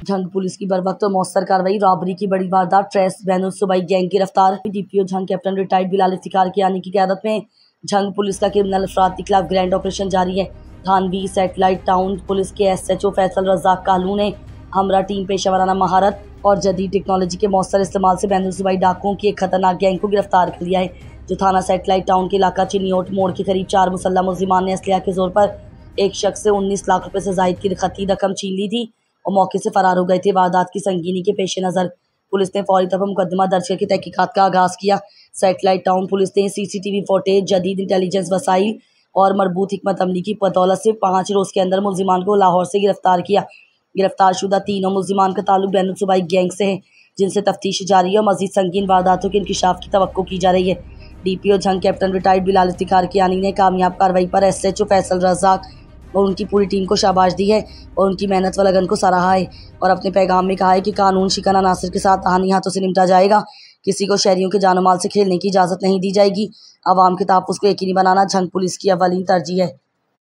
Jhang police की बर्वक्त और मौसर कार्रवाई। रॉबरी की बड़ी वारदात, ट्रेस बैनुल सूबाई गैंग गिरफ्तार। DPO Jhang captain retired Bilal Iftikhar की आने की क़यादत में झंग पुलिस का क्रिमिनल अफराद के खिलाफ ग्रैंड ऑपरेशन जारी है। थानवी सैटेलाइट टाउन पुलिस के SHO फैसल रज़ाक कालू ने हमरा टीम पेशेवराना महारत और जदीद टेक्नोलॉजी के मौसर इस्तेमाल से बैनुल सूबाई डाकुओं की एक खतरनाक गैंग को गिरफ्तार कर लिया है, जो थाना सैटेलाइट टाउन के इलाका चिनियोट मोड़ के करीब 4 मुसल्लह मुल्जिमान ने असलिया के जोर पर एक शख्स से 19 लाख रुपए से जायद की रिखती रकम छीन ली थी और मौके से फरार हो गए थे। वारदात की संगीनी के पेश नज़र पुलिस ने फौरी तौर पर मुकदमा दर्ज करके तहकीकात का आगाज़ किया। सैटेलाइट टाउन पुलिस ने CCTV फुटेज, जदीद इंटेलिजेंस वसाइल और मरबूत हिकमत अमली की बदौलत से 5 रोज़ के अंदर मुल्जिमान को लाहौर से गिरफ्तार किया। गिरफ्तार शुदा तीनों मुल्जिमान का ताल्लुक बैनुल सूबाई गैंग से है, जिनसे तफ्तीश जारी है और मजीद संगीन वारदातों के इंकिशाफ की तवक्को की जा रही है। DPO Jhang captain retired Bilal Iftikhar की आनी ने कामयाब कार्रवाई पर SHO फैसल रज़ाक और उनकी पूरी टीम को शाबाश दी है और उनकी मेहनत व लगन को सराहा है और अपने पैगाम में कहा है कि कानून शिकन अनासर के साथ आहानी हाथों से निपटा जाएगा। किसी को शहरियों के जानो माल से खेलने की इजाज़त नहीं दी जाएगी। आवाम के तहफ़्फ़ुज़ को यकीनी बनाना झंग पुलिस की अव्वलीन तरजीह है।